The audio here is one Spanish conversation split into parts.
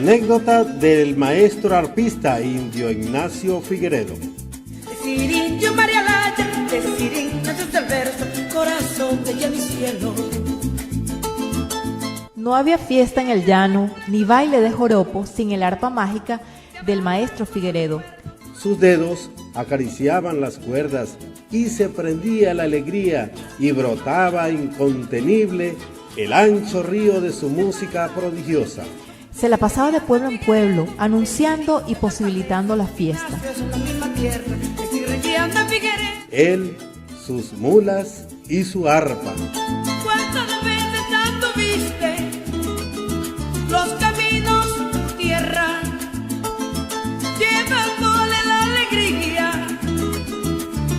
Anécdota del maestro arpista indio Ignacio Figueredo. Decir indio María Laya, decir Ignacio del verso, corazón de ella mi cielo. No había fiesta en el llano, ni baile de joropo sin el arpa mágica del maestro Figueredo. Sus dedos acariciaban las cuerdas y se prendía la alegría y brotaba incontenible el ancho río de su música prodigiosa. Se la pasaba de pueblo en pueblo, anunciando y posibilitando la fiesta. Él, sus mulas y su arpa. ¿Cuántas veces tanto viste los caminos tierra, llevándole la alegría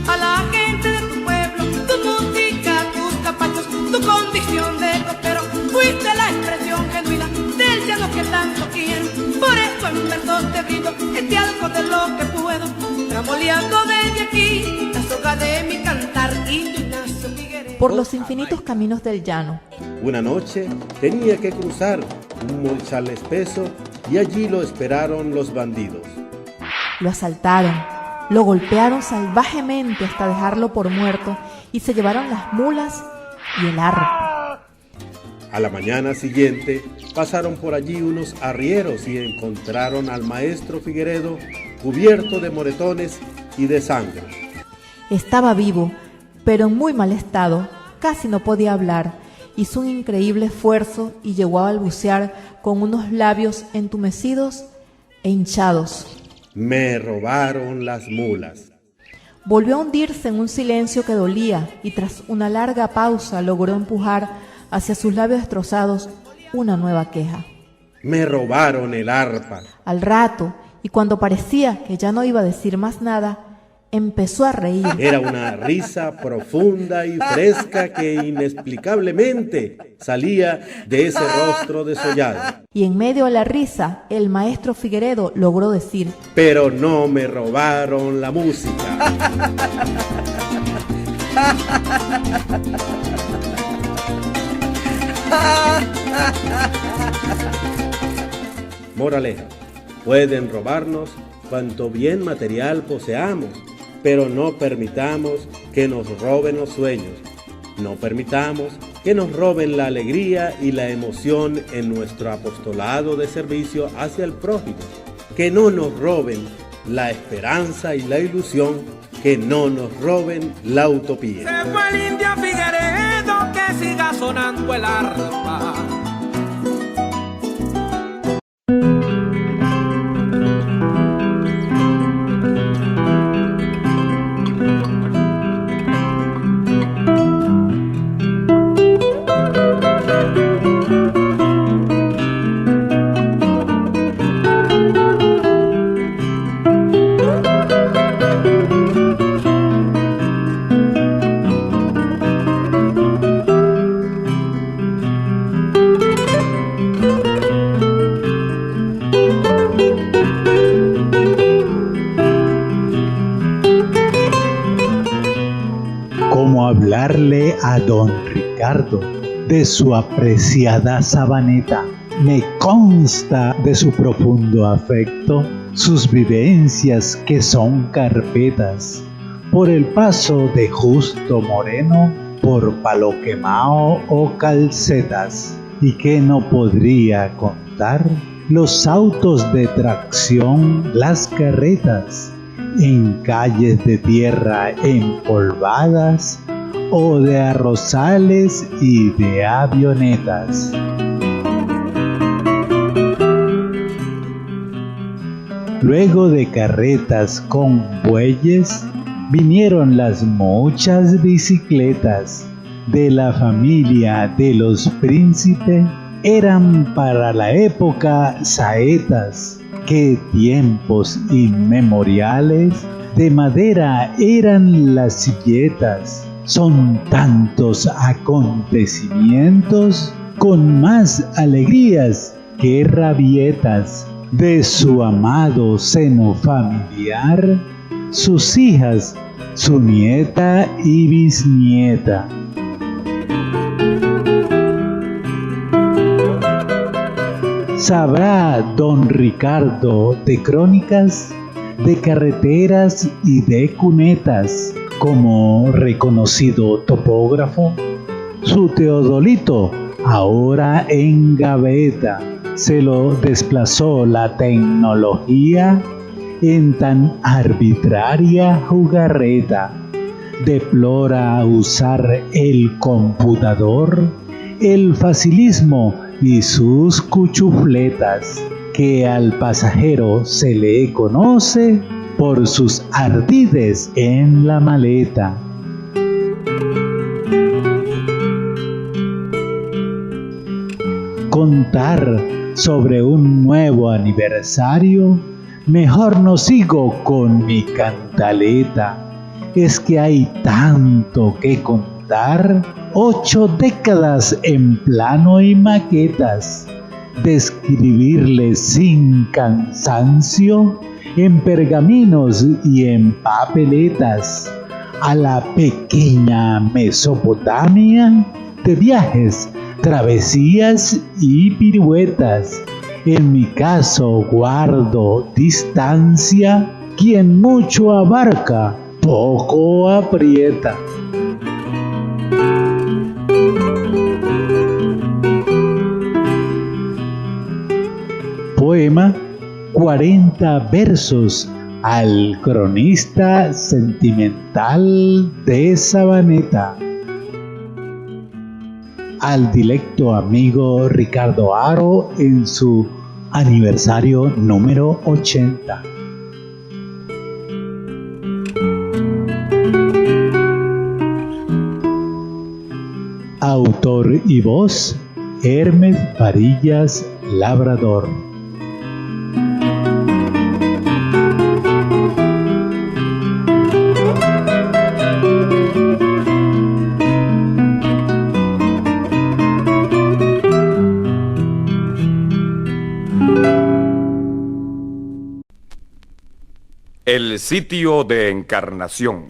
a la gente de tu pueblo, tu música, tus capachos, tu condición de copero? Fuiste la expresión genuina del llano que tanto quiero. Por eso en versos te brindo este algo de lo que puedo, tramoleando desde aquí la soga de mi cantar, indio Ignacio Figueredo. Por los infinitos caminos del llano. Una noche tenía que cruzar un molchal espeso y allí lo esperaron los bandidos. Lo asaltaron, lo golpearon salvajemente hasta dejarlo por muerto y se llevaron las mulas y el arpa. A la mañana siguiente pasaron por allí unos arrieros y encontraron al maestro Figueredo cubierto de moretones y de sangre. Estaba vivo, pero en muy mal estado, casi no podía hablar. Hizo un increíble esfuerzo y llegó a balbucear con unos labios entumecidos e hinchados. Me robaron las mulas. Volvió a hundirse en un silencio que dolía y tras una larga pausa logró empujar hacia sus labios destrozados una nueva queja. Me robaron el arpa. Al rato, y cuando parecía que ya no iba a decir más nada, empezó a reír. Era una risa profunda y fresca que inexplicablemente salía de ese rostro desollado. Y en medio de la risa, el maestro Figueredo logró decir: pero no me robaron la música. Moraleja: pueden robarnos cuanto bien material poseamos, pero no permitamos que nos roben los sueños. No permitamos que nos roben la alegría y la emoción en nuestro apostolado de servicio hacia el prójimo. Que no nos roben la esperanza y la ilusión, que no nos roben la utopía. Se fue el indio Figueredo, que siga sonando el arpa. Hablarle a don Ricardo de su apreciada Sabaneta. Me consta de su profundo afecto, sus vivencias que son carpetas, por el paso de Justo Moreno, por Palo Quemao o Calcetas, y que no podría contar los autos de tracción, las carretas, en calles de tierra empolvadas, o de arrozales y de avionetas. Luego de carretas con bueyes, vinieron las muchas bicicletas de la familia de los Príncipe. Eran para la época saetas, que tiempos inmemoriales de madera eran las silletas. Son tantos acontecimientos, con más alegrías que rabietas, de su amado seno familiar, sus hijas, su nieta y bisnieta. ¿Sabrá don Ricardo de crónicas, de carreteras y de cunetas como reconocido topógrafo? Su Teodolito, ahora en gaveta, se lo desplazó la tecnología en tan arbitraria jugarreta. Deplora usar el computador, el facilismo y sus cuchufletas, que al pasajero se le conoce por sus ardides en la maleta. Contar sobre un nuevo aniversario, mejor no sigo con mi cantaleta. Es que hay tanto que contar, 8 décadas en plano y maquetas, describirle sin cansancio en pergaminos y en papeletas a la pequeña Mesopotamia de viajes, travesías y piruetas. En mi caso guardo distancia, quien mucho abarca, poco aprieta. Poema 40 versos al cronista sentimental de Sabaneta. Al dilecto amigo Ricardo Haro en su aniversario número 80. Autor y voz, Hermes Varillas Labrador. El sitio de Encarnación.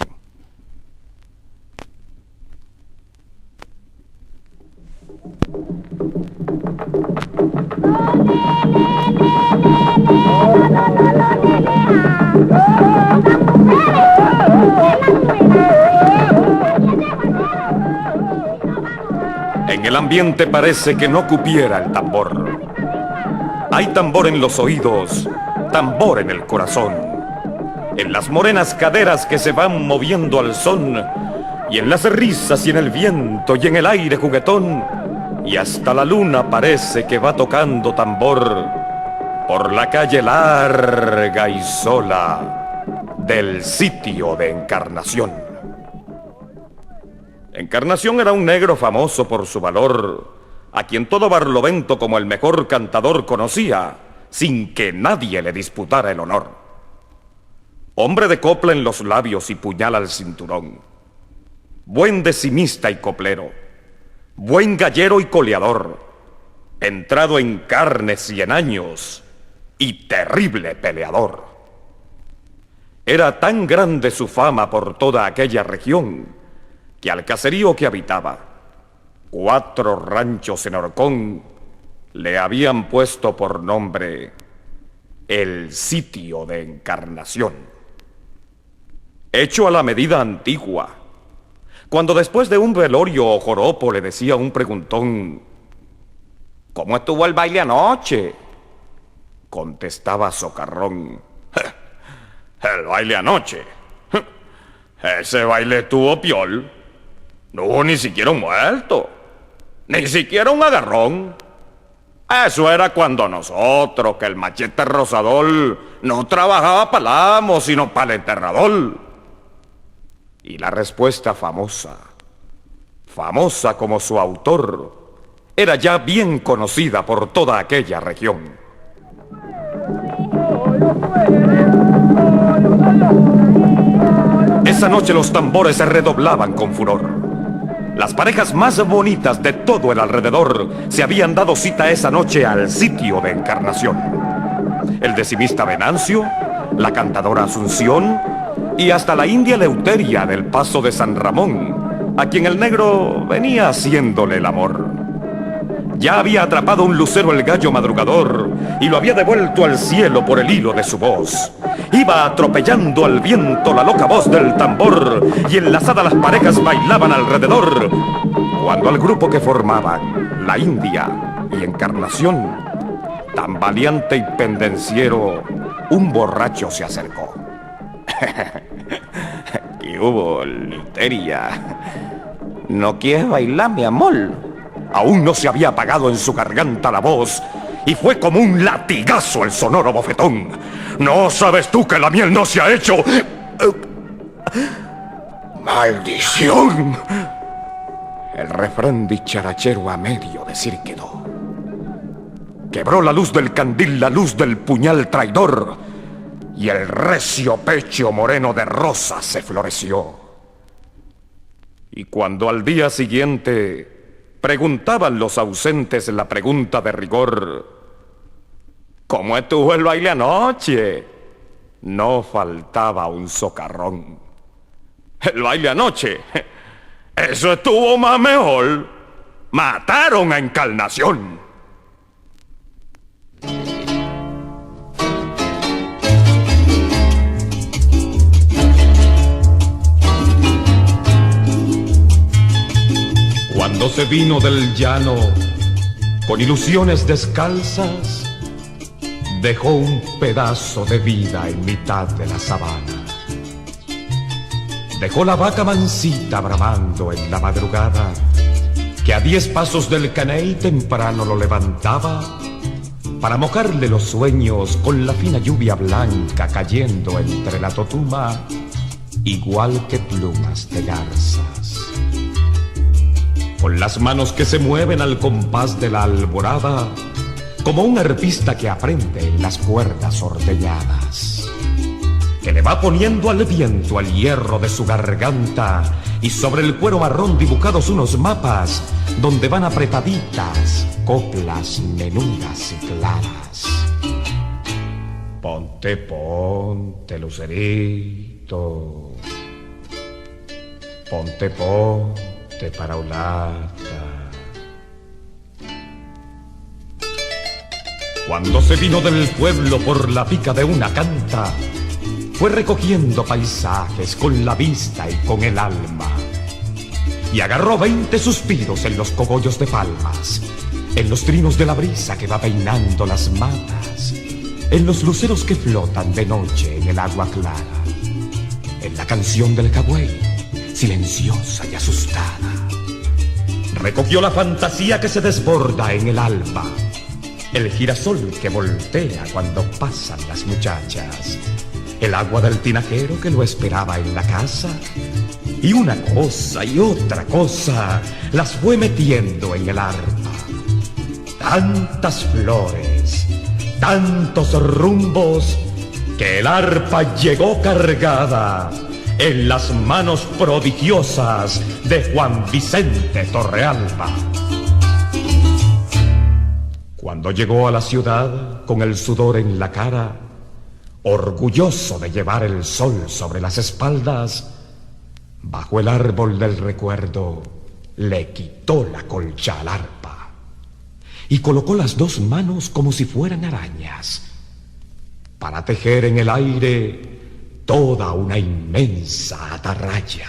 En el ambiente parece que no cupiera el tambor. Hay tambor en los oídos, tambor en el corazón, en las morenas caderas que se van moviendo al son, y en las risas y en el viento y en el aire juguetón, y hasta la luna parece que va tocando tambor por la calle larga y sola del sitio de Encarnación. Encarnación era un negro famoso por su valor, a quien todo Barlovento como el mejor cantador conocía, sin que nadie le disputara el honor. Hombre de copla en los labios y puñal al cinturón, buen decimista y coplero, buen gallero y coleador, entrado en carnes y en años, y terrible peleador. Era tan grande su fama por toda aquella región, que al caserío que habitaba, 4 ranchos en Horcón, le habían puesto por nombre el sitio de Encarnación. Hecho a la medida antigua, cuando después de un velorio o joropo le decía un preguntón: ¿cómo estuvo el baile anoche?, contestaba socarrón: el baile anoche, ese baile tuvo piol, no hubo ni siquiera un muerto, ni siquiera un agarrón. Eso era cuando nosotros, que el machete rosador no trabajaba para el amo, sino para el enterrador. Y la respuesta famosa, famosa como su autor, era ya bien conocida por toda aquella región. Esa noche los tambores se redoblaban con furor. Las parejas más bonitas de todo el alrededor se habían dado cita esa noche al sitio de Encarnación. El decimista Venancio, la cantadora Asunción y hasta la india Leuteria del Paso de San Ramón, a quien el negro venía haciéndole el amor. Ya había atrapado un lucero el gallo madrugador y lo había devuelto al cielo por el hilo de su voz. Iba atropellando al viento la loca voz del tambor y enlazadas las parejas bailaban alrededor. Cuando al grupo que formaban la India y Encarnación, tan valiente y pendenciero, un borracho se acercó. ¿Qué hubo, Literia? ¿No quieres bailar, mi amor? Aún no se había apagado en su garganta la voz y fue como un latigazo el sonoro bofetón. ¿No sabes tú que la miel no se ha hecho? ¡Maldición! El refrán dicharachero a medio decir quedó. Quebró la luz del candil, la luz del puñal traidor, y el recio pecho moreno de rosa se floreció. Y cuando al día siguiente preguntaban los ausentes la pregunta de rigor: ¿cómo estuvo el baile anoche? No faltaba un socarrón. El baile anoche, eso estuvo más mejor. Mataron a Encarnación. Cuando se vino del llano con ilusiones descalzas, dejó un pedazo de vida en mitad de la sabana. Dejó la vaca mansita bramando en la madrugada, que a 10 pasos del caney temprano lo levantaba para mojarle los sueños con la fina lluvia blanca cayendo entre la totuma, igual que plumas de garzas. Con las manos que se mueven al compás de la alborada, como un arpista que aprende en las cuerdas ordeñadas, que le va poniendo al viento al hierro de su garganta y sobre el cuero marrón dibujados unos mapas donde van apretaditas coplas menudas y claras. Ponte, ponte, lucerito, ponte, ponte, paraulata. Cuando se vino del pueblo por la pica de una canta, fue recogiendo paisajes con la vista y con el alma, y agarró 20 suspiros en los cogollos de palmas, en los trinos de la brisa que va peinando las matas, en los luceros que flotan de noche en el agua clara, en la canción del cagüey, silenciosa y asustada. Recogió la fantasía que se desborda en el alba, el girasol que voltea cuando pasan las muchachas, el agua del tinajero que lo esperaba en la casa, y una cosa y otra cosa las fue metiendo en el arpa. Tantas flores, tantos rumbos, que el arpa llegó cargada en las manos prodigiosas de Juan Vicente Torrealba. Cuando llegó a la ciudad con el sudor en la cara, orgulloso de llevar el sol sobre las espaldas, bajo el árbol del recuerdo le quitó la colcha al arpa y colocó las 2 manos como si fueran arañas para tejer en el aire toda una inmensa atarraya.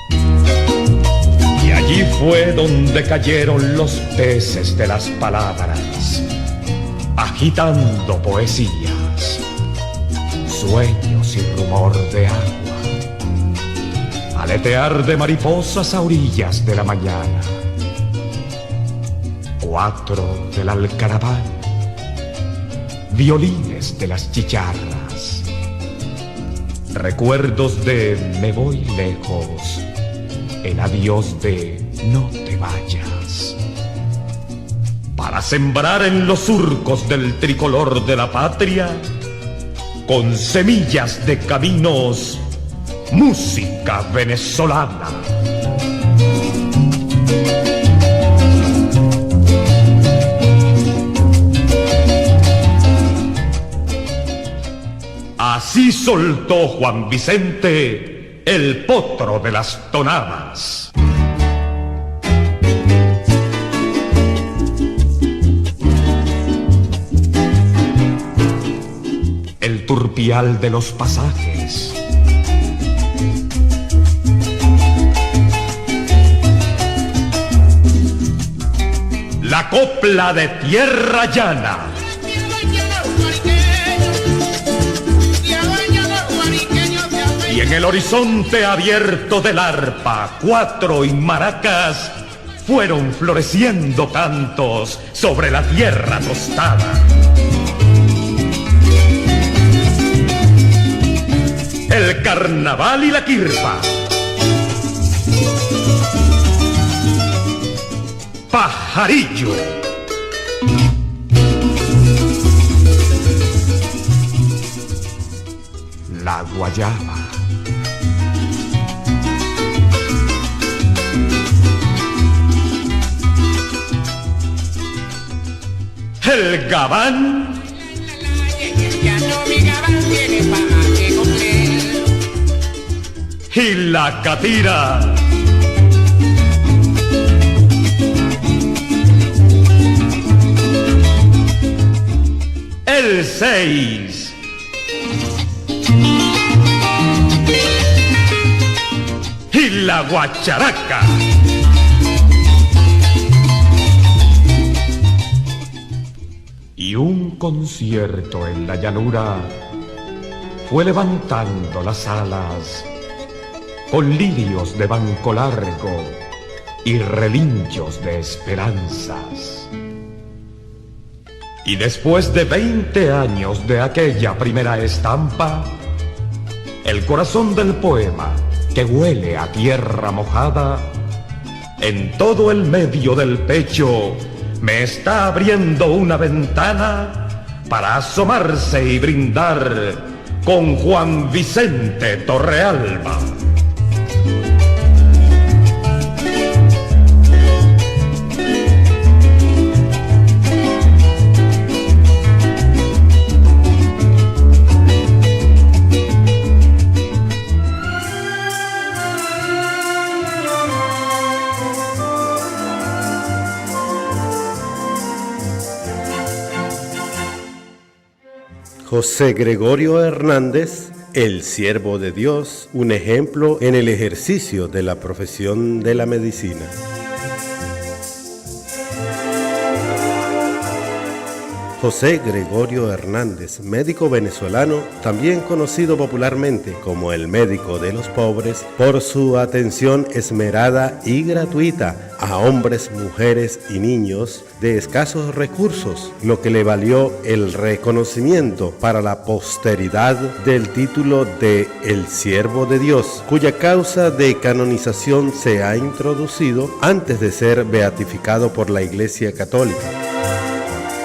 Y allí fue donde cayeron los peces de las palabras, agitando poesías, sueños y rumor de agua, aletear de mariposas a orillas de la mañana, 4 del alcaraván, violines de las chicharras, recuerdos de me voy lejos, el adiós de no te vayas, para sembrar en los surcos del tricolor de la patria, con semillas de caminos, música venezolana. Así soltó Juan Vicente, el potro de las tonadas. turpial de los pasajes. La copla de tierra llana. Y en el horizonte abierto del arpa, cuatro y maracas fueron floreciendo cantos sobre la tierra tostada. El carnaval y la quirpa. Pajarillo. La guayaba. El gabán. Ya no mi gabán tiene para que comer. Y la catira. El 6. Y la guacharaca. Y un concierto en la llanura fue levantando las alas con lirios de banco largo y relinchos de esperanzas. Y después de 20 años de aquella primera estampa, el corazón del poema, que huele a tierra mojada, en todo el medio del pecho me está abriendo una ventana para asomarse y brindar con Juan Vicente Torrealba. José Gregorio Hernández, el siervo de Dios, un ejemplo en el ejercicio de la profesión de la medicina. José Gregorio Hernández, médico venezolano, también conocido popularmente como el médico de los pobres, por su atención esmerada y gratuita a hombres, mujeres y niños de escasos recursos, lo que le valió el reconocimiento para la posteridad del título de El Siervo de Dios, cuya causa de canonización se ha introducido antes de ser beatificado por la Iglesia Católica.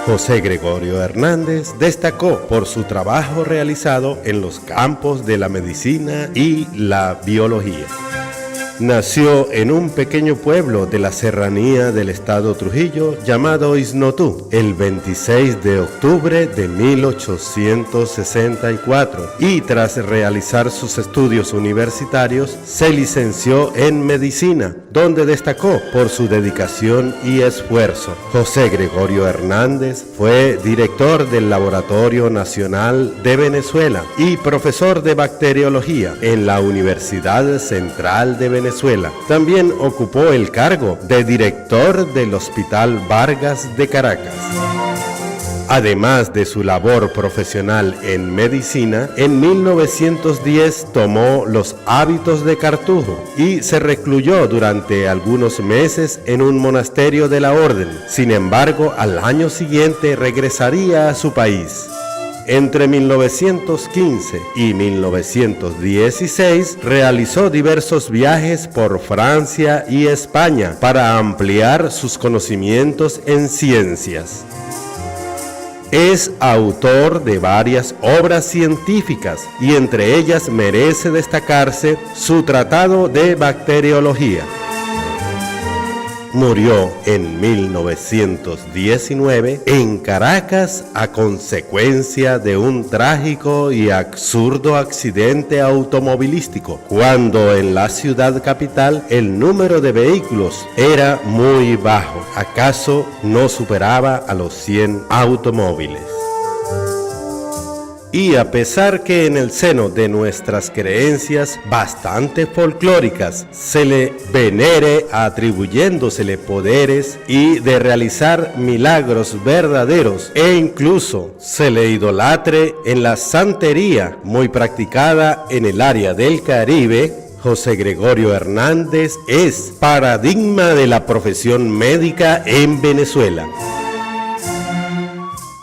José Gregorio Hernández destacó por su trabajo realizado en los campos de la medicina y la biología. Nació en un pequeño pueblo de la serranía del estado Trujillo llamado Iznotú el 26 de octubre de 1864 y tras realizar sus estudios universitarios se licenció en medicina, donde destacó por su dedicación y esfuerzo. José Gregorio Hernández fue director del Laboratorio Nacional de Venezuela y profesor de bacteriología en la Universidad Central de Venezuela. También ocupó el cargo de director del Hospital Vargas de Caracas. Además de su labor profesional en medicina, en 1910 tomó los hábitos de cartujo y se recluyó durante algunos meses en un monasterio de la orden. Sin embargo, al año siguiente regresaría a su país. Entre 1915 y 1916 realizó diversos viajes por Francia y España para ampliar sus conocimientos en ciencias. Es autor de varias obras científicas y entre ellas merece destacarse su tratado de bacteriología. Murió en 1919 en Caracas a consecuencia de un trágico y absurdo accidente automovilístico, cuando en la ciudad capital el número de vehículos era muy bajo, acaso no superaba a los 100 automóviles. Y a pesar que en el seno de nuestras creencias bastante folclóricas se le venere atribuyéndosele poderes y de realizar milagros verdaderos e incluso se le idolatre en la santería muy practicada en el área del Caribe, José Gregorio Hernández es paradigma de la profesión médica en Venezuela.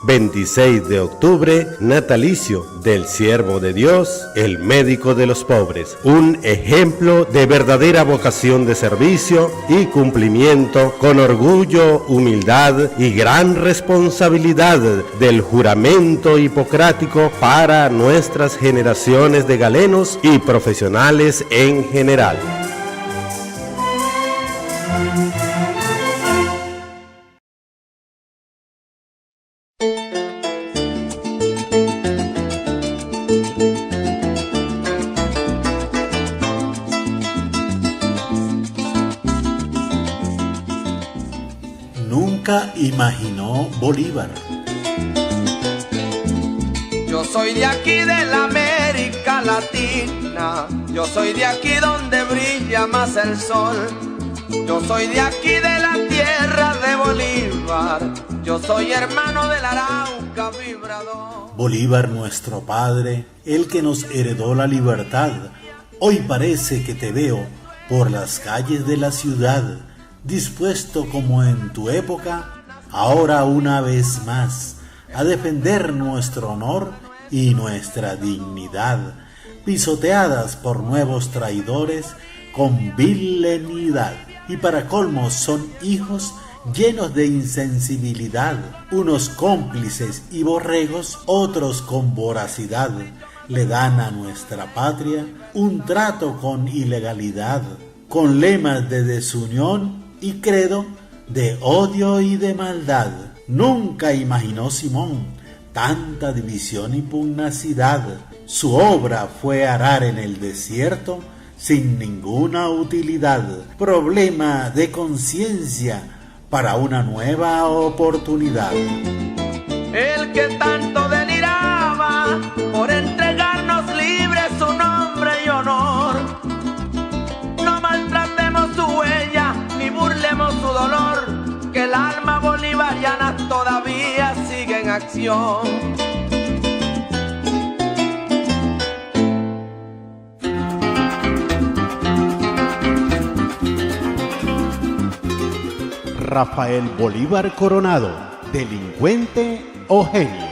26 de octubre, natalicio del siervo de Dios, el médico de los pobres, un ejemplo de verdadera vocación de servicio y cumplimiento con orgullo, humildad y gran responsabilidad del juramento hipocrático para nuestras generaciones de galenos y profesionales en general. Nunca imaginó Bolívar. Yo soy de aquí de la América Latina, yo soy de aquí donde brilla más el sol, yo soy de aquí de la tierra de Bolívar, yo soy hermano del Arauca vibrador. Bolívar, nuestro padre, el que nos heredó la libertad, hoy parece que te veo por las calles de la ciudad, dispuesto como en tu época, ahora una vez más, a defender nuestro honor y nuestra dignidad, pisoteadas por nuevos traidores con vil lenidad. Y para colmo son hijos llenos de insensibilidad, unos cómplices y borregos, otros con voracidad, le dan a nuestra patria un trato con ilegalidad, con lemas de desunión y credo de odio y de maldad. Nunca imaginó Simón tanta división y pugnacidad. Su obra fue arar en el desierto sin ninguna utilidad. Problema de conciencia para una nueva oportunidad. El que tanto deliraba por entregarnos libres su nombre y honor, no maltratemos su huella ni burlemos su dolor, que el alma bolivariana todavía sigue en acción. Rafael Bolívar Coronado, delincuente o genio.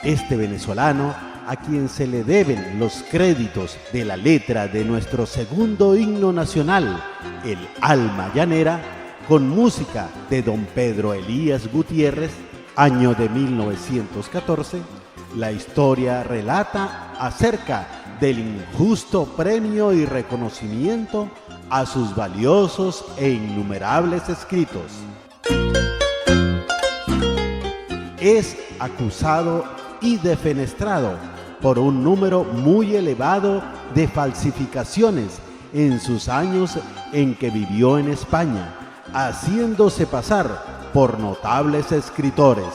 Este venezolano, a quien se le deben los créditos de la letra de nuestro segundo himno nacional, el Alma Llanera, con música de don Pedro Elías Gutiérrez, año de 1914, la historia relata acerca del injusto premio y reconocimiento a sus valiosos e innumerables escritos. Es acusado y defenestrado por un número muy elevado de falsificaciones en sus años en que vivió en España, haciéndose pasar por notables escritores,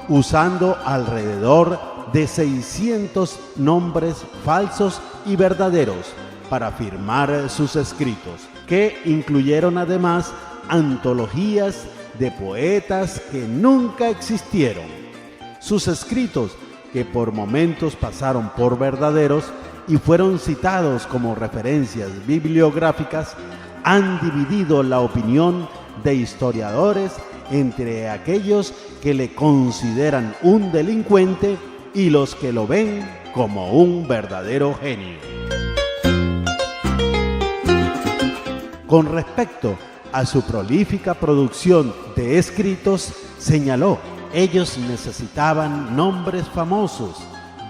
usando alrededor de 600 nombres falsos y verdaderos para firmar sus escritos, que incluyeron además antologías de poetas que nunca existieron. Sus escritos, que por momentos pasaron por verdaderos y fueron citados como referencias bibliográficas, han dividido la opinión de historiadores entre aquellos que le consideran un delincuente y los que lo ven como un verdadero genio. Con respecto a su prolífica producción de escritos, señaló: ellos necesitaban nombres famosos,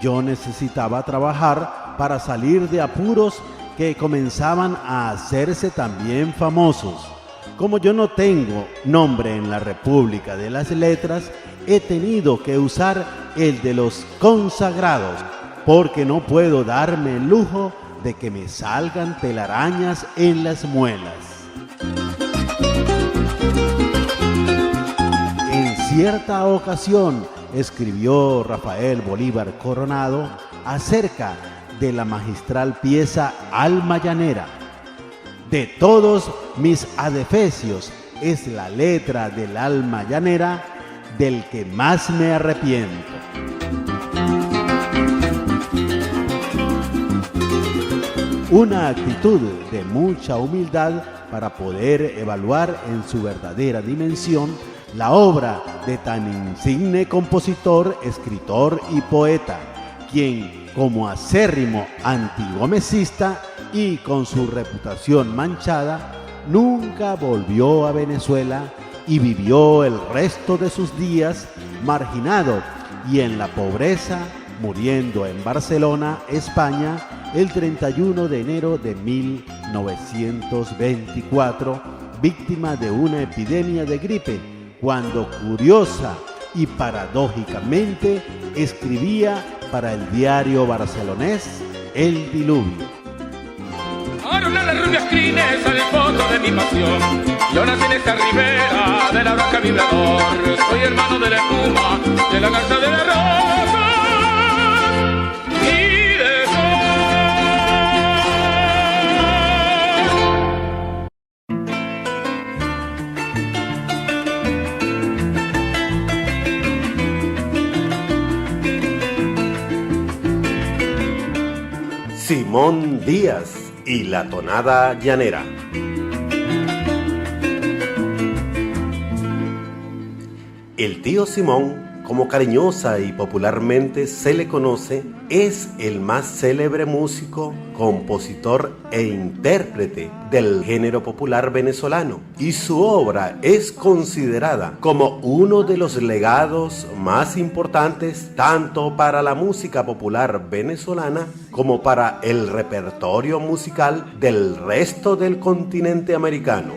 yo necesitaba trabajar para salir de apuros que comenzaban a hacerse también famosos. Como yo no tengo nombre en la República de las Letras, he tenido que usar el de los consagrados, porque no puedo darme el lujo de que me salgan telarañas en las muelas. En cierta ocasión, escribió Rafael Bolívar Coronado acerca de la magistral pieza Alma Llanera. De todos mis adefesios es la letra del alma llanera del que más me arrepiento. Una actitud de mucha humildad para poder evaluar en su verdadera dimensión la obra de tan insigne compositor, escritor y poeta, quien, como acérrimo antigomesista y con su reputación manchada, nunca volvió a Venezuela y vivió el resto de sus días marginado y en la pobreza, muriendo en Barcelona, España, el 31 de enero de 1924, víctima de una epidemia de gripe, cuando curiosa y paradójicamente escribía para el diario barcelonés El Diluvio. Ahora una de las rubias crines al fondo de mi pasión. Yo nací en esta ribera de la roca vibrador. Soy hermano de la espuma, de la garza de la rosa y de sol. Simón Díaz y la tonada llanera. El tío Simón, como cariñosa y popularmente se le conoce, es el más célebre músico, compositor e intérprete del género popular venezolano, y su obra es considerada como uno de los legados más importantes tanto para la música popular venezolana como para el repertorio musical del resto del continente americano.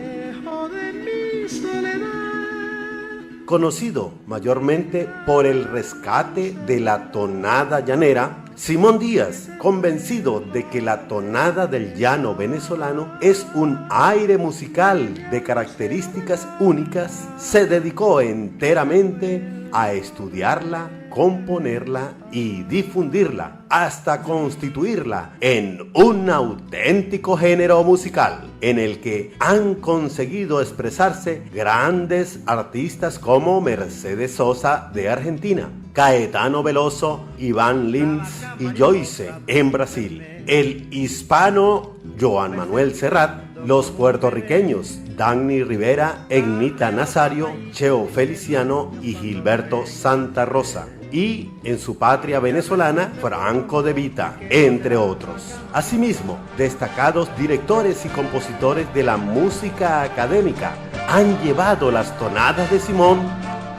Conocido mayormente por el rescate de la tonada llanera, Simón Díaz, convencido de que la tonada del llano venezolano es un aire musical de características únicas, se dedicó enteramente a estudiarla, componerla y difundirla hasta constituirla en un auténtico género musical en el que han conseguido expresarse grandes artistas como Mercedes Sosa de Argentina, Caetano Veloso, Iván Lins y Joyce en Brasil, el hispano Joan Manuel Serrat, los puertorriqueños Dagny Rivera, Egnita Nazario, Cheo Feliciano y Gilberto Santa Rosa, y en su patria venezolana, Franco De Vita, entre otros. Asimismo, destacados directores y compositores de la música académica han llevado las tonadas de Simón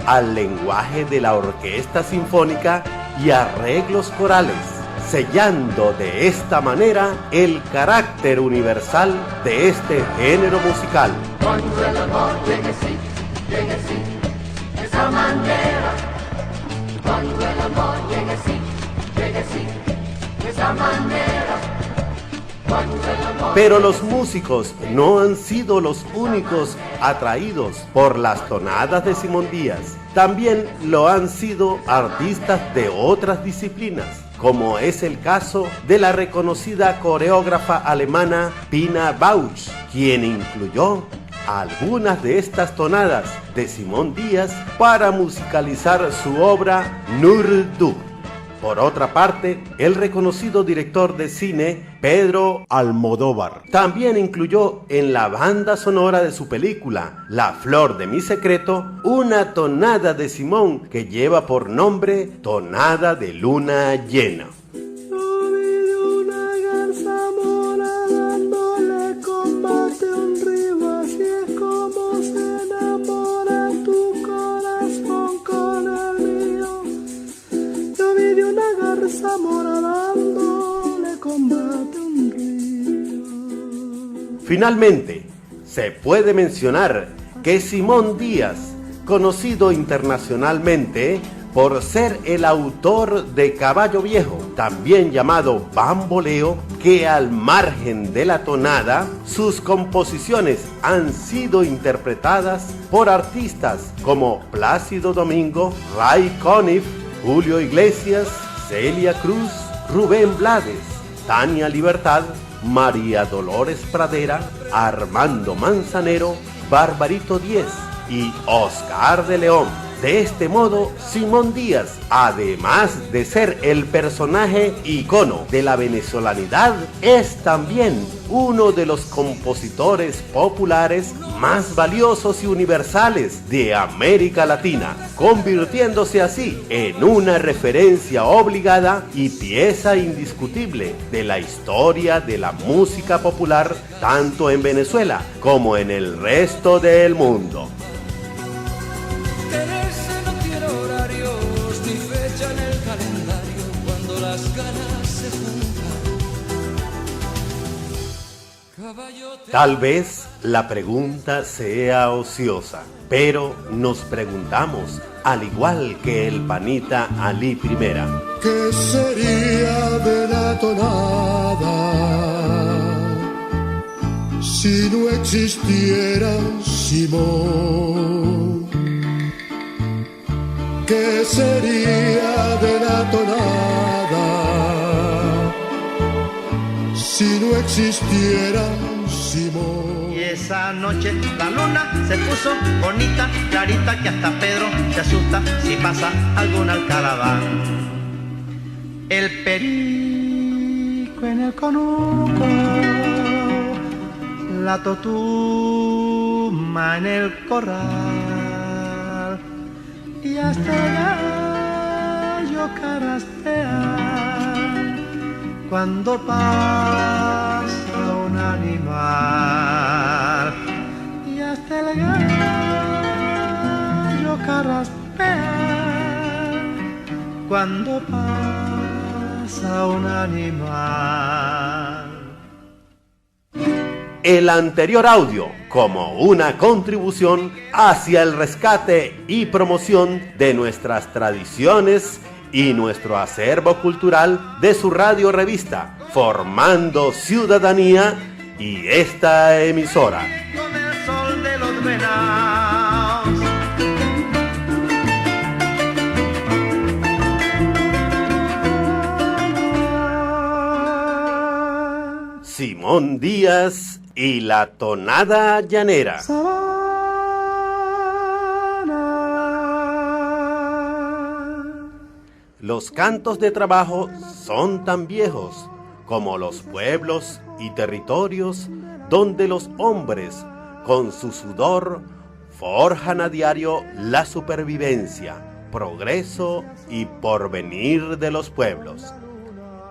al lenguaje de la orquesta sinfónica y arreglos corales, sellando de esta manera el carácter universal de este género musical. Cuando el amor llegue sí, de esa manera. Cuando el amor llegue sí, de esa manera. Cuando el amor... Pero los músicos no han sido los únicos atraídos por las tonadas de Simón Díaz. También lo han sido artistas de otras disciplinas, como es el caso de la reconocida coreógrafa alemana Pina Bausch, quien incluyó algunas de estas tonadas de Simón Díaz para musicalizar su obra Nur Du. Por otra parte, el reconocido director de cine Pedro Almodóvar también incluyó en la banda sonora de su película La Flor de mi Secreto una tonada de Simón que lleva por nombre Tonada de Luna Llena. Finalmente, se puede mencionar que Simón Díaz, conocido internacionalmente por ser el autor de Caballo Viejo, también llamado bamboleo, que al margen de la tonada, sus composiciones han sido interpretadas por artistas como Plácido Domingo, Ray Conniff, Julio Iglesias, Celia Cruz, Rubén Blades, Tania Libertad, María Dolores Pradera, Armando Manzanero, Barbarito Díez y Oscar de León. De este modo, Simón Díaz, además de ser el personaje icono de la venezolanidad, es también uno de los compositores populares más valiosos y universales de América Latina, convirtiéndose así en una referencia obligada y pieza indiscutible de la historia de la música popular, tanto en Venezuela como en el resto del mundo. Tal vez la pregunta sea ociosa, pero nos preguntamos, al igual que el panita Ali Primera, ¿qué sería de la tonada si no existiera Simón? ¿Qué sería de la tonada si no existiera Simón? Y esa noche la luna se puso bonita, clarita, que hasta Pedro se asusta si pasa algún alcaraván. El perico en el conuco, la totuma en el corral y hasta el gallo carraspea cuando pasa un animal, y hasta el gallo carraspea cuando pasa un animal. El anterior audio como una contribución hacia el rescate y promoción de nuestras tradiciones y nuestro acervo cultural de su radio revista Formando Ciudadanía y esta emisora. Con el sol de los venados. Simón Díaz y la tonada llanera. Los cantos de trabajo son tan viejos como los pueblos y territorios donde los hombres, con su sudor, forjan a diario la supervivencia, progreso y porvenir de los pueblos.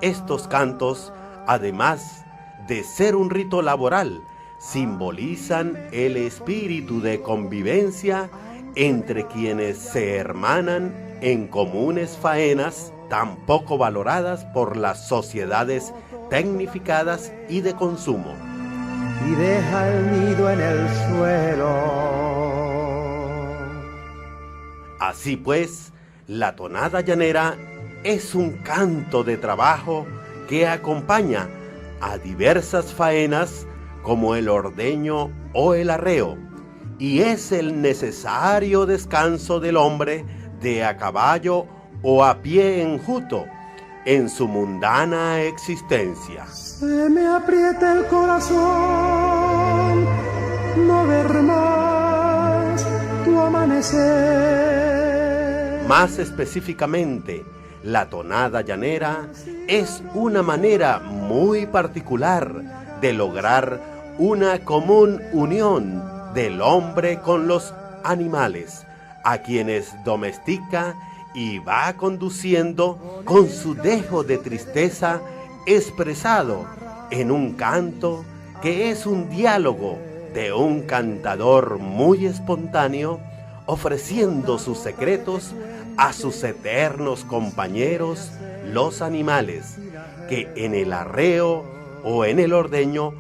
Estos cantos, además de ser un rito laboral, simbolizan el espíritu de convivencia entre quienes se hermanan en comunes faenas tan poco valoradas por las sociedades tecnificadas y de consumo. Y deja el nido en el suelo. Así pues, la tonada llanera es un canto de trabajo que acompaña a diversas faenas como el ordeño o el arreo, y es el necesario descanso del hombre de a caballo o a pie enjuto en su mundana existencia. Se me aprieta el corazón no ver más tu amanecer. Más específicamente, la tonada llanera es una manera muy particular de lograr una común unión del hombre con los animales, a quienes domestica y va conduciendo con su dejo de tristeza expresado en un canto que es un diálogo de un cantador muy espontáneo, ofreciendo sus secretos a sus eternos compañeros, los animales, que en el arreo o en el ordeño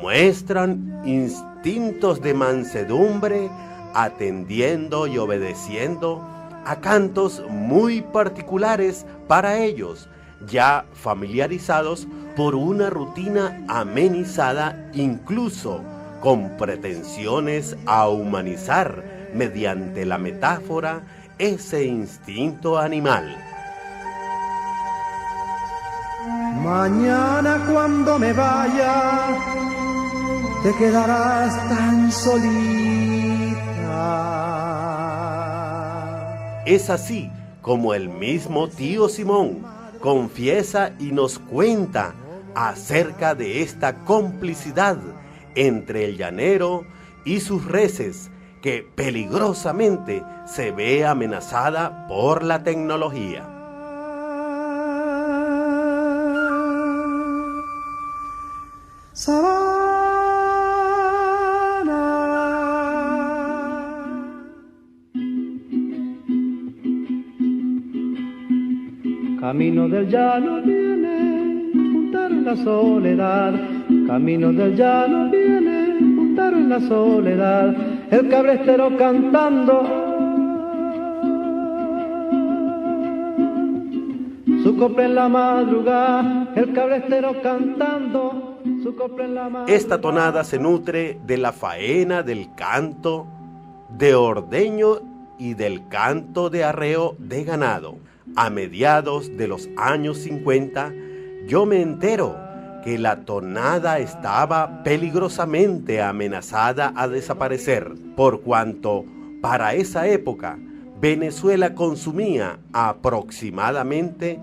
muestran instintos de mansedumbre, atendiendo y obedeciendo a cantos muy particulares para ellos, ya familiarizados por una rutina amenizada, incluso con pretensiones a humanizar mediante la metáfora ese instinto animal. Mañana cuando me vaya, te quedarás tan solita. Es así como el mismo tío Simón confiesa y nos cuenta acerca de esta complicidad entre el llanero y sus reses, que peligrosamente se ve amenazada por la tecnología. Camino del llano viene, juntar en la soledad. Camino del llano viene, juntar en la soledad. El cabrestero cantando su copla en la madrugada. El cabrestero cantando su copla en la madrugada. Esta tonada se nutre de la faena del canto de ordeño y del canto de arreo de ganado. A mediados de los años 50, yo me entero que la tonada estaba peligrosamente amenazada a desaparecer, por cuanto para esa época Venezuela consumía aproximadamente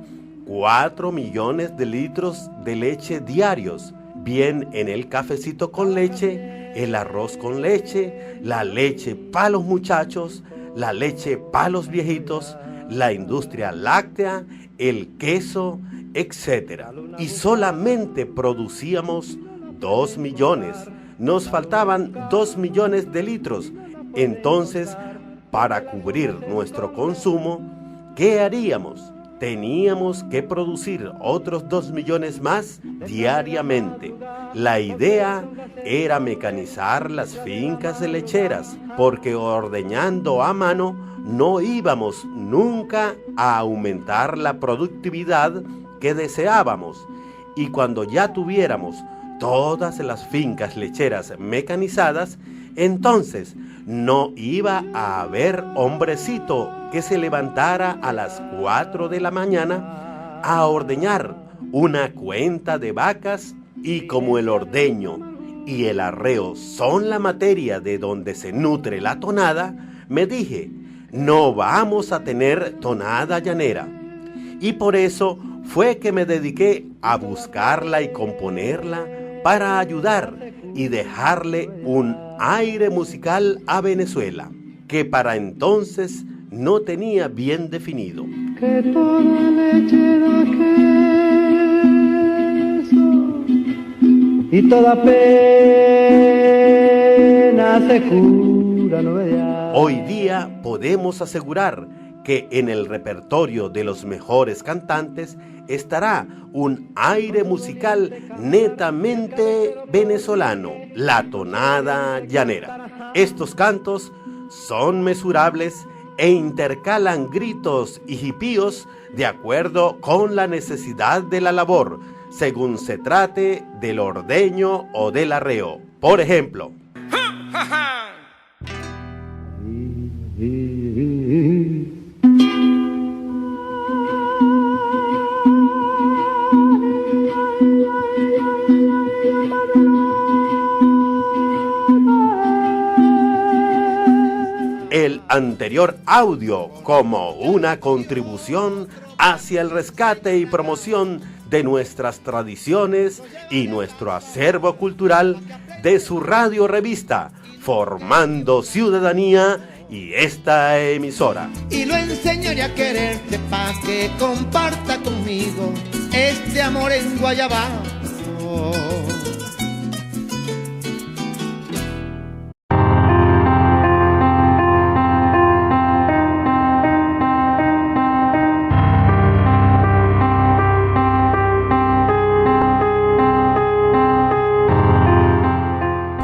4 millones de litros de leche diarios, bien en el cafecito con leche, el arroz con leche, la leche para los muchachos, la leche para los viejitos, la industria láctea, el queso, etc. Y solamente producíamos 2 millones. Nos faltaban 2 millones de litros. Entonces, para cubrir nuestro consumo, ¿qué haríamos? Teníamos que producir otros 2 millones más diariamente. La idea era mecanizar las fincas lecheras, porque ordeñando a mano no íbamos nunca a aumentar la productividad que deseábamos, y cuando ya tuviéramos todas las fincas lecheras mecanizadas, entonces no iba a haber hombrecito que se levantara a las 4 de la mañana a ordeñar una cuenta de vacas, y como el ordeño y el arreo son la materia de donde se nutre la tonada, me dije, no vamos a tener tonada llanera. Y por eso fue que me dediqué a buscarla y componerla para ayudar y dejarle un aire musical a Venezuela, que para entonces no tenía bien definido. Que toda leche da queso y toda pena se cura, no veas. Hoy día podemos asegurar que en el repertorio de los mejores cantantes estará un aire musical netamente venezolano, la tonada llanera. Estos cantos son mesurables e intercalan gritos y jipíos de acuerdo con la necesidad de la labor, según se trate del ordeño o del arreo. Por ejemplo, el anterior audio como una contribución hacia el rescate y promoción de nuestras tradiciones y nuestro acervo cultural de su radio revista Formando Ciudadanía y esta emisora. Y lo enseñaré a quererte pa' que comparta conmigo este amor en Guayabao.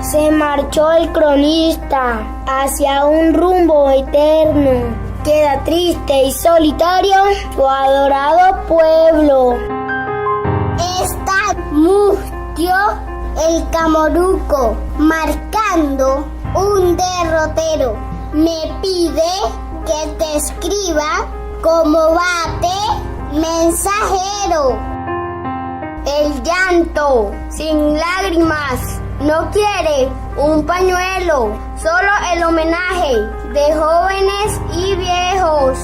Se marchó el cronista hacia un rumbo eterno. queda triste y solitario su adorado pueblo. Está mustio el Camoruco, marcando un derrotero. Me pide que te escriba como bate mensajero. El llanto sin lágrimas no quiere un pañuelo, solo el homenaje de jóvenes y viejos.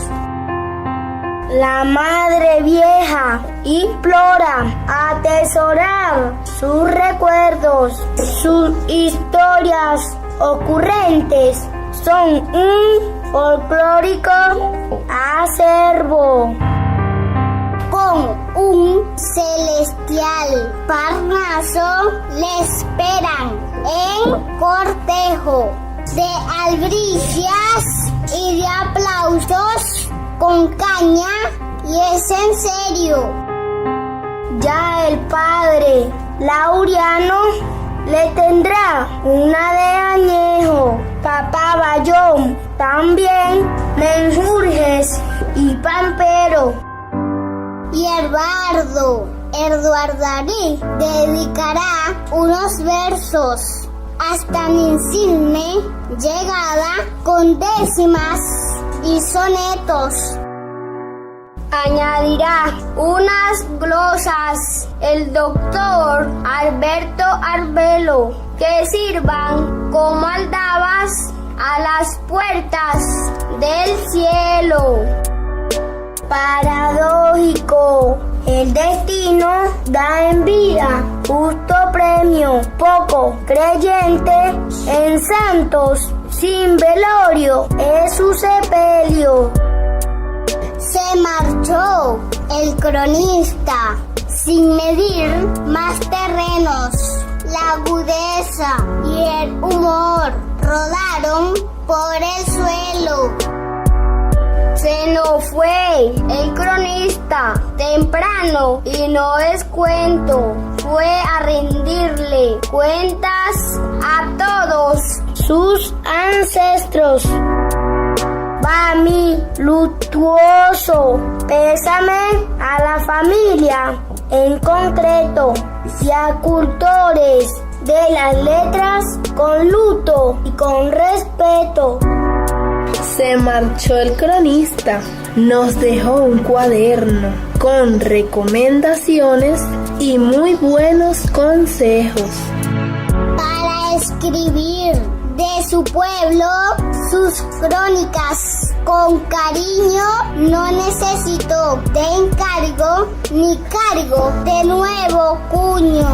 La madre vieja implora atesorar sus recuerdos, sus historias ocurrentes son un folclórico acervo. Con un celestial Parnaso le esperan en cortejo de albricias y de aplausos con caña, y es en serio. Ya el padre Laureano le tendrá una de añejo. Papá Bayón también, Menjurjes y Pampero. Y Eduardarí dedicará unos versos hasta mi insigne llegada con décimas y sonetos. Añadirá unas glosas el doctor Alberto Arbelo que sirvan como aldabas a las puertas del cielo. Paradójico, el destino da en vida justo premio, poco creyente en santos, sin velorio es su sepelio. Se marchó el cronista sin medir más terrenos, la agudeza y el humor rodaron por el suelo. Se nos fue el cronista temprano y no es cuento, fue a rendirle cuentas a todos sus ancestros. Va mi luctuoso pésame a la familia en concreto y a cultores de las letras con luto y con respeto. Se marchó el cronista, nos dejó un cuaderno con recomendaciones y muy buenos consejos. Para escribir de su pueblo sus crónicas con cariño, no necesitó de encargo ni cargo de nuevo cuño.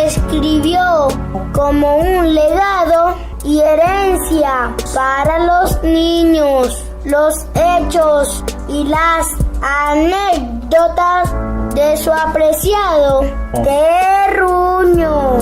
Escribió como un legado y herencia para los niños, los hechos y las anécdotas de su apreciado terruño.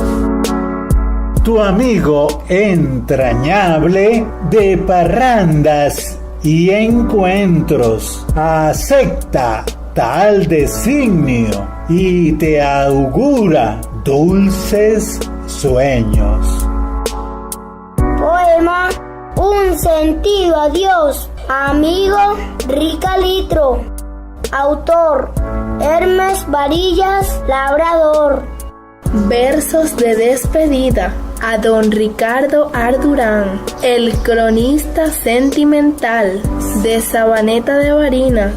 Tu amigo entrañable de parrandas y encuentros acepta tal designio y te augura dulces sueños. Poema Un sentido a Dios, amigo Ricalitro. Autor Hermes Varillas Labrador. Versos de despedida a don Ricardo Ardurán, el cronista sentimental de Sabaneta de Barinas.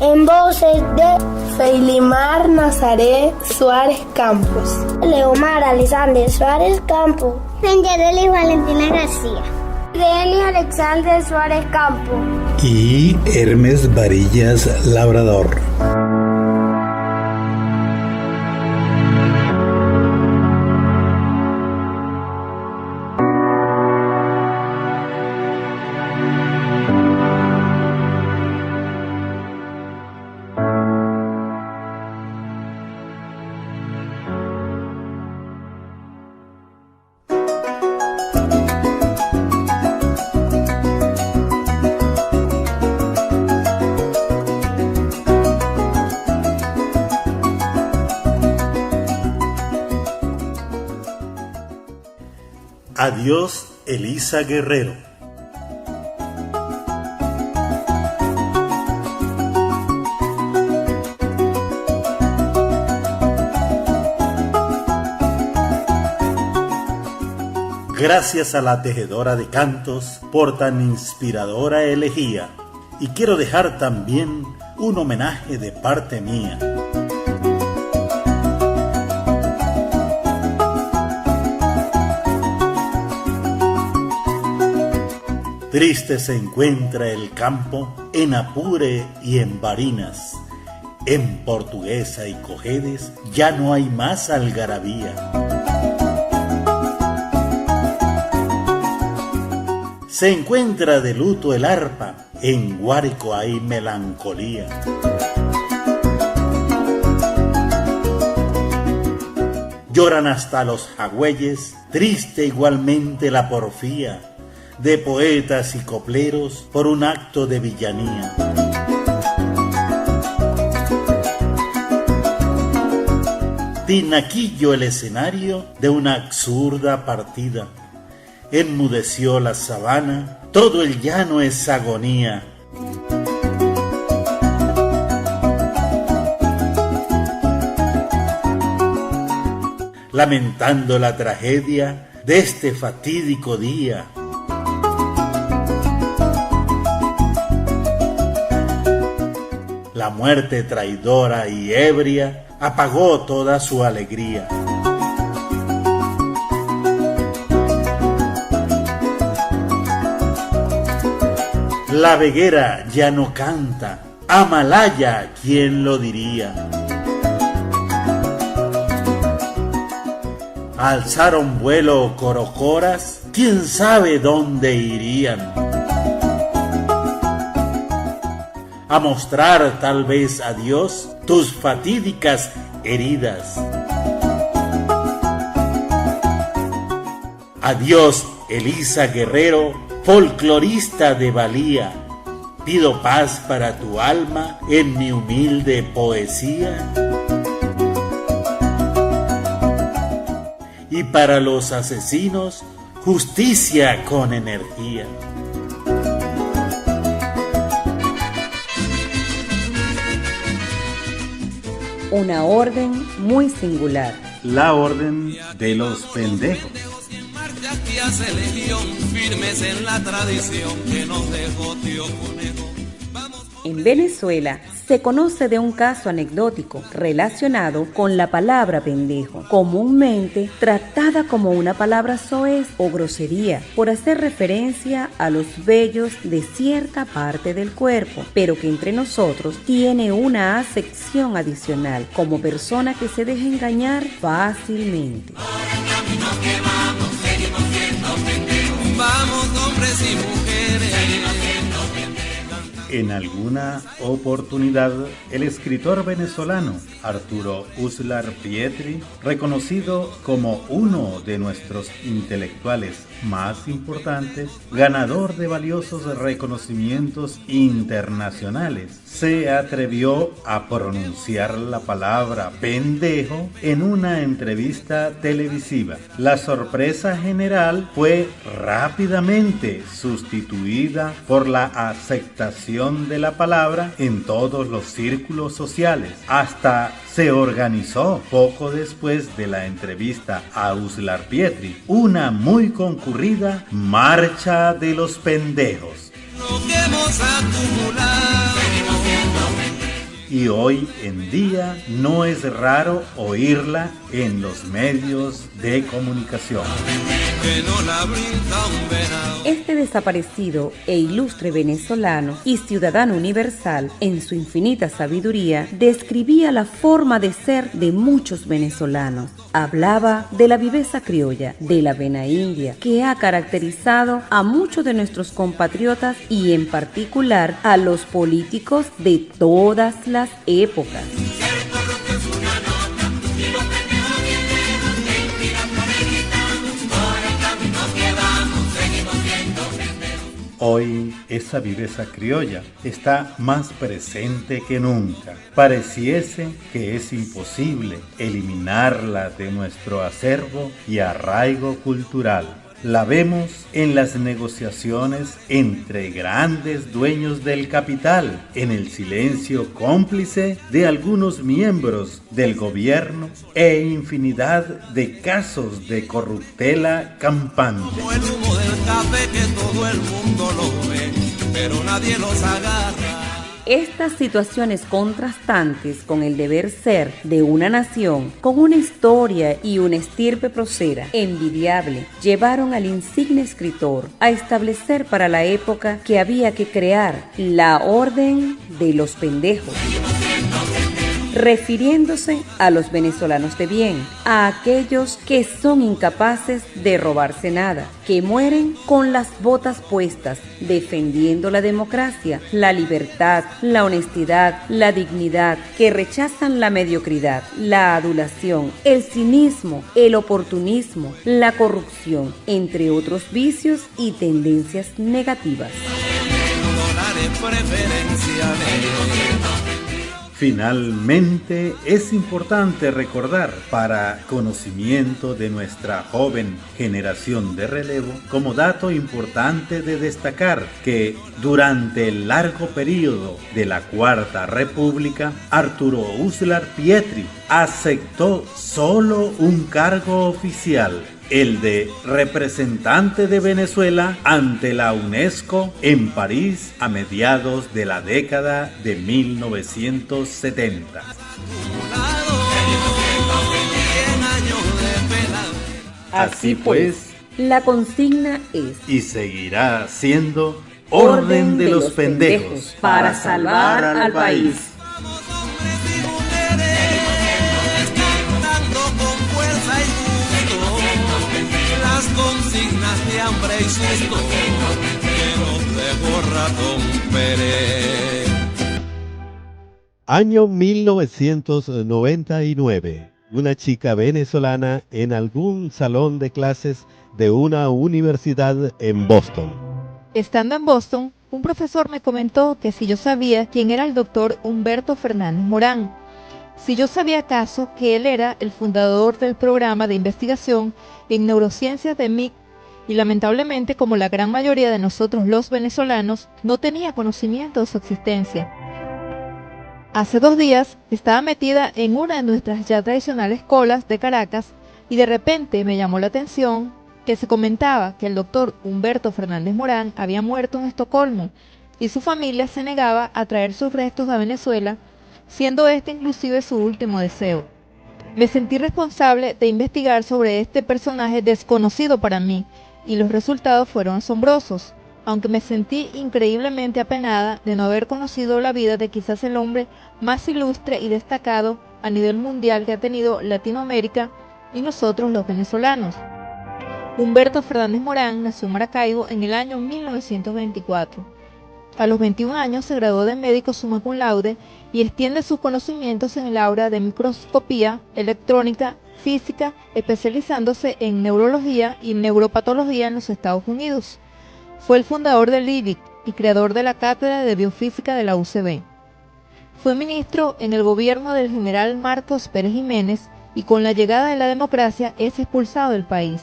En voces de Feilimar Nazaré Suárez Campos, Leomar Alexander Suárez Campos, Sengereli Valentina García, Denis Alexander Suárez Campos y Hermes Varillas Labrador. Adiós, Elisa Guerrero. Gracias a la tejedora de cantos por tan inspiradora elegía. Y quiero dejar también un homenaje de parte mía. Triste se encuentra el campo en Apure y en Barinas. En Portuguesa y Cojedes ya no hay más algarabía. Se encuentra de luto el arpa, en Guárico hay melancolía. Lloran hasta los jagüeyes, triste igualmente la porfía de poetas y copleros por un acto de villanía. Tinaquillo el escenario de una absurda partida. Enmudeció la sabana, todo el llano es agonía. Lamentando la tragedia de este fatídico día. La muerte traidora y ebria apagó toda su alegría. La veguera ya no canta, Amalaya, ¿quién lo diría? Alzaron vuelo corocoras, ¿quién sabe dónde irían? A mostrar tal vez a Dios tus fatídicas heridas. Adiós, Elisa Guerrero, folclorista de valía. Pido paz para tu alma en mi humilde poesía. Y para los asesinos, justicia con energía. Una orden muy singular. La orden de los pendejos. En Venezuela se conoce de un caso anecdótico relacionado con la palabra pendejo, comúnmente tratada como una palabra soez o grosería, por hacer referencia a los vellos de cierta parte del cuerpo, pero que entre nosotros tiene una acepción adicional, como persona que se deja engañar fácilmente. Vamos, hombres y mujeres. En alguna oportunidad, el escritor venezolano Arturo Uslar Pietri, reconocido como uno de nuestros intelectuales más importantes, ganador de valiosos reconocimientos internacionales, se atrevió a pronunciar la palabra pendejo en una entrevista televisiva. La sorpresa general fue rápidamente sustituida por la aceptación de la palabra en todos los círculos sociales. Hasta se organizó, poco después de la entrevista a Uslar Pietri, una muy concurrida marcha de los pendejos. Y hoy en día no es raro oírla en los medios de comunicación. Este desaparecido e ilustre venezolano y ciudadano universal, en su infinita sabiduría, describía la forma de ser de muchos venezolanos. Hablaba de la viveza criolla, de la vena india, que ha caracterizado a muchos de nuestros compatriotas y en particular a los políticos de todas las épocas. Hoy esa viveza criolla está más presente que nunca. Pareciese que es imposible eliminarla de nuestro acervo y arraigo cultural. La vemos en las negociaciones entre grandes dueños del capital, en el silencio cómplice de algunos miembros del gobierno e infinidad de casos de corruptela campante. Como el humo del café que todo el mundo lo ve, pero nadie los agarra. Estas situaciones contrastantes con el deber ser de una nación, con una historia y una estirpe procera envidiable, llevaron al insigne escritor a establecer para la época que había que crear la orden de los pendejos, refiriéndose a los venezolanos de bien, a aquellos que son incapaces de robarse nada, que mueren con las botas puestas, defendiendo la democracia, la libertad, la honestidad, la dignidad, que rechazan la mediocridad, la adulación, el cinismo, el oportunismo, la corrupción, entre otros vicios y tendencias negativas. Finalmente, es importante recordar, para conocimiento de nuestra joven generación de relevo, como dato importante de destacar que durante el largo periodo de la Cuarta República, Arturo Uslar Pietri aceptó solo un cargo oficial, el de representante de Venezuela ante la UNESCO en París a mediados de la década de 1970. Así pues, la consigna es y seguirá siendo orden de los pendejos para salvar al país. Las consignas de hambre y susto que nos dejó Ratón Pérez. Año 1999. Una chica venezolana en algún salón de clases de una universidad en Boston. Estando en Boston, un profesor me comentó que si yo sabía quién era el doctor Humberto Fernández Morán, si yo sabía acaso que él era el fundador del programa de investigación en neurociencias de MIC, y lamentablemente, como la gran mayoría de nosotros los venezolanos, no tenía conocimiento de su existencia. Hace 2 días estaba metida en una de nuestras ya tradicionales colas de Caracas y de repente me llamó la atención que se comentaba que el doctor Humberto Fernández Morán había muerto en Estocolmo y su familia se negaba a traer sus restos a Venezuela, siendo este inclusive su último deseo. Me sentí responsable de investigar sobre este personaje desconocido para mí y los resultados fueron asombrosos, aunque me sentí increíblemente apenada de no haber conocido la vida de quizás el hombre más ilustre y destacado a nivel mundial que ha tenido Latinoamérica y nosotros los venezolanos. Humberto Fernández Morán nació en Maracaibo en el año 1924. A los 21 años se graduó de médico summa cum laude y extiende sus conocimientos en el área de microscopía, electrónica, física, especializándose en neurología y neuropatología en los Estados Unidos. Fue el fundador del IBIC y creador de la Cátedra de Biofísica de la UCB. Fue ministro en el gobierno del general Marcos Pérez Jiménez y con la llegada de la democracia es expulsado del país.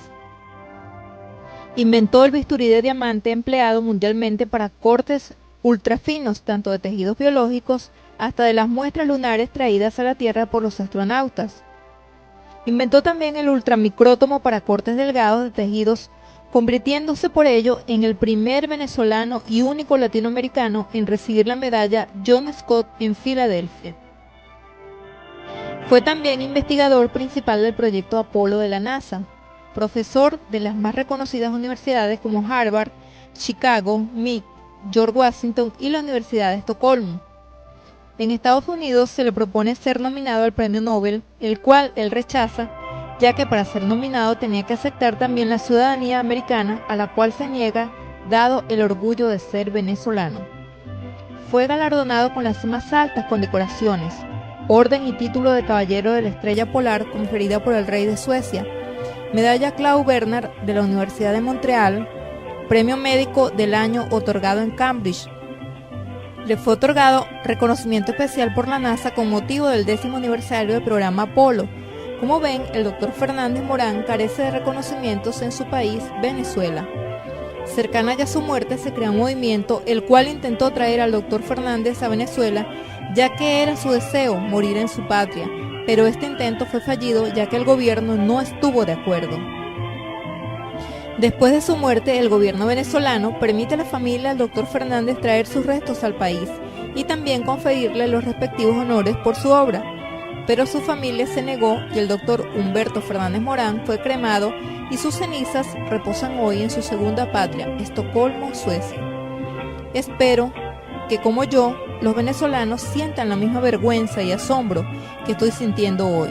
Inventó el bisturí de diamante empleado mundialmente para cortes ultrafinos tanto de tejidos biológicos hasta de las muestras lunares traídas a la Tierra por los astronautas. Inventó también el ultramicrótomo para cortes delgados de tejidos, convirtiéndose por ello en el primer venezolano y único latinoamericano en recibir la medalla John Scott en Filadelfia. Fue también investigador principal del proyecto Apolo de la NASA, profesor de las más reconocidas universidades como Harvard, Chicago, MIT, George Washington y la Universidad de Estocolmo. En Estados Unidos se le propone ser nominado al Premio Nobel, el cual él rechaza, ya que para ser nominado tenía que aceptar también la ciudadanía americana, a la cual se niega, dado el orgullo de ser venezolano. Fue galardonado con las más altas condecoraciones, orden y título de Caballero de la Estrella Polar conferida por el rey de Suecia, medalla Claude Bernard de la Universidad de Montreal, Premio Médico del Año otorgado en Cambridge. Le fue otorgado reconocimiento especial por la NASA con motivo del 10º aniversario del programa Apolo, Como ven, el doctor Fernández Morán carece de reconocimientos en su país, Venezuela. Cercana ya a su muerte se creó un movimiento el cual intentó traer al doctor Fernández a Venezuela, ya que era su deseo morir en su patria, pero este intento fue fallido ya que el gobierno no estuvo de acuerdo. Después de su muerte, el gobierno venezolano permite a la familia del doctor Fernández traer sus restos al país y también conferirle los respectivos honores por su obra, pero su familia se negó y el doctor Humberto Fernández Morán fue cremado y sus cenizas reposan hoy en su segunda patria, Estocolmo, Suecia. Espero que, como yo, los venezolanos sientan la misma vergüenza y asombro que estoy sintiendo hoy.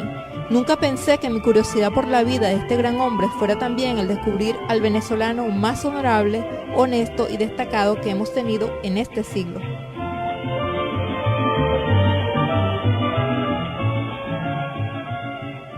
Nunca pensé que mi curiosidad por la vida de este gran hombre fuera también el descubrir al venezolano más honorable, honesto y destacado que hemos tenido en este siglo.